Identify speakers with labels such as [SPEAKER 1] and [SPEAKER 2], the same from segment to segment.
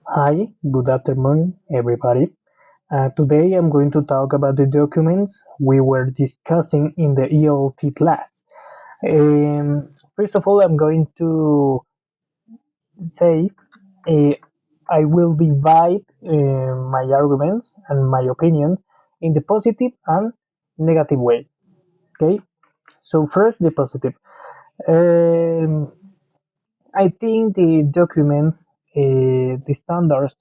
[SPEAKER 1] Hi, good afternoon, everybody. Today I'm going to talk about the documents we were discussing in the ELT class. First of all, I'm going to say uh, I will divide my arguments and my opinion in the positive and negative way. Okay, so first the positive. Um, I think the documents, the standards,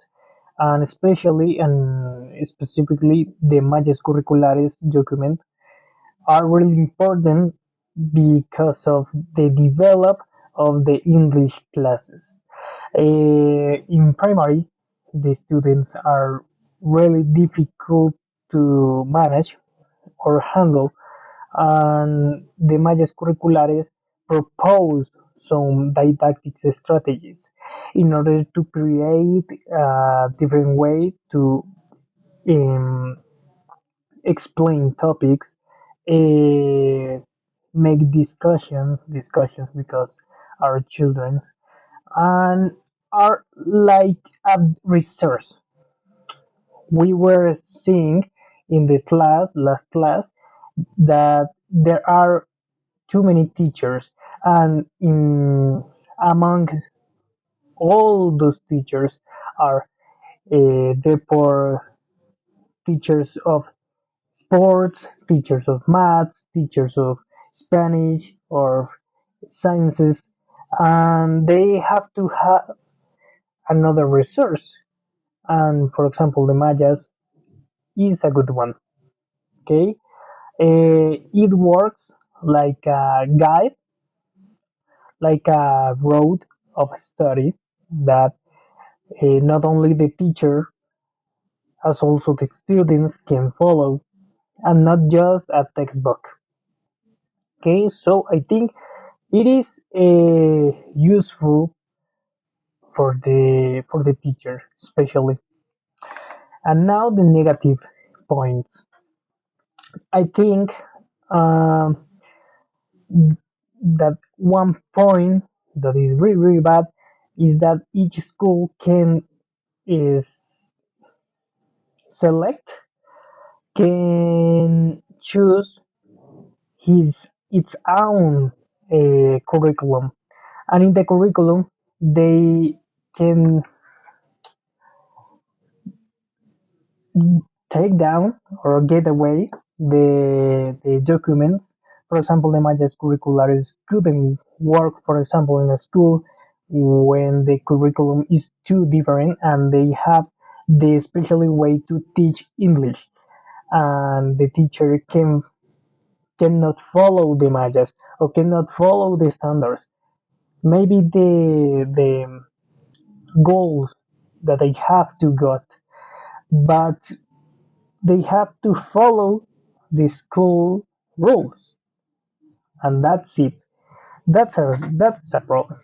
[SPEAKER 1] and especially and specifically the Majes Curriculares document are really important because of the develop of the English classes. In primary, the students are really difficult to manage or handle, and the Mayas Curriculares propose some didactic strategies in order to create a different way to um, explain topics, uh, make discussions because our children's and are like a resource. We were seeing in the last class, that there are too many teachers, and in among all those teachers are therefore teachers of sports, teachers of maths, teachers of Spanish or sciences, and they have to have another resource. And for example, the Mayas is a good one. Okay, it works like a guide, like a road of study that not only the teacher as also the students can follow, and not just a textbook. Okay, so I think it is useful for the teacher especially. And now the negative points. I think um, that one point that is really bad is that each school can is select, can choose his its own curriculum, and in the curriculum they can take down or get away the documents. For example, the Maya's curriculares couldn't work, for example, in a school when the curriculum is too different and they have the special way to teach English, and the teacher cannot follow the Mayas or cannot follow the standards. Maybe the goals that they have to got, but they have to follow the school rules, and that's it. That's a problem.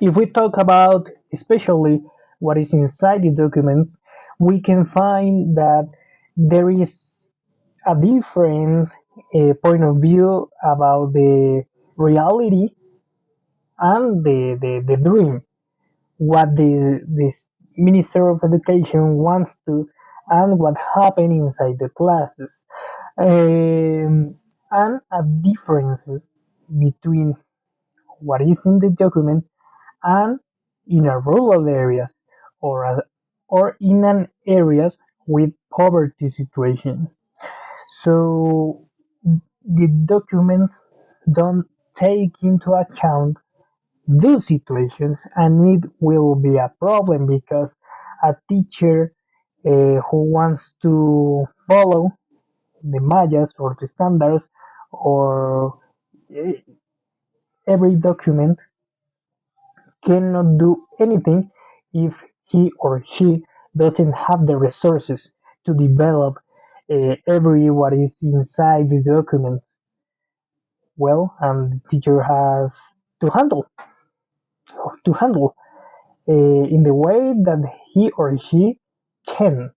[SPEAKER 1] If we talk about especially what is inside the documents, we can find that there is a different point of view about the reality and the dream, what this Minister of Education wants to, and what happened inside the classes, and a differences between what is in the document and in a rural areas, or in an areas with poverty situation. So the documents don't take into account those situations, and it will be a problem because a teacher who wants to follow the Mayas or the standards or eh, every document cannot do anything if he or she doesn't have the resources to develop every what is inside the document well, and the teacher has to handle in the way that he or she can,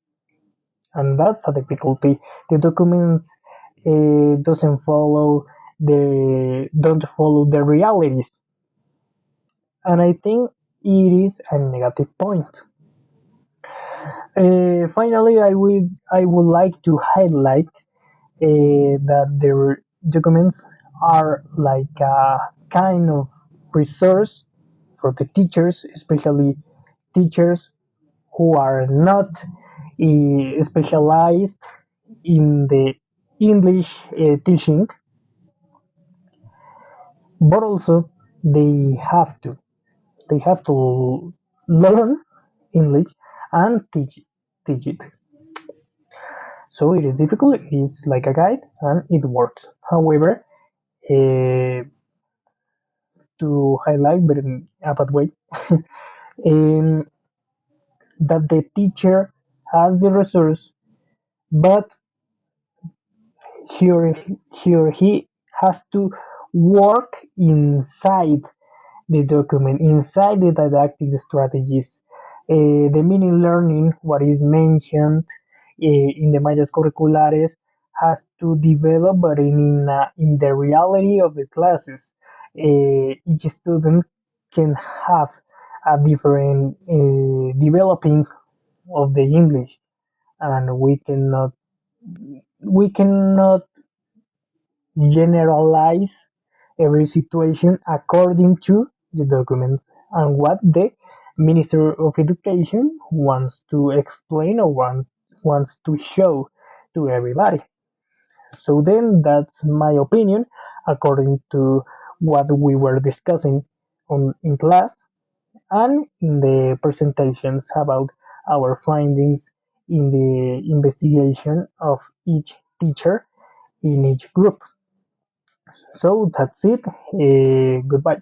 [SPEAKER 1] and that's a difficulty. The documents doesn't follow the don't follow the realities, and I think it is a negative point. Finally, I would like to highlight that the documents are like a kind of resource for the teachers, especially teachers who are not specialized in the English teaching, but also they have to they have to learn English and teach it. So it is difficult. It is like a guide, and it works. However, uh, to highlight, but in a bad way, um, that the teacher has the resource, but he has to work inside the document, inside the didactic strategies, the meaning learning, what is mentioned in the Mayas curriculares, has to develop, but in the reality of the classes, each student can have a different developing of the English, and we cannot generalize every situation according to the documents and what the Minister of Education wants to explain or wants to show to everybody. So then that's my opinion according to what we were discussing in class and in the presentations about our findings in the investigation of each teacher in each group. So that's it. Goodbye.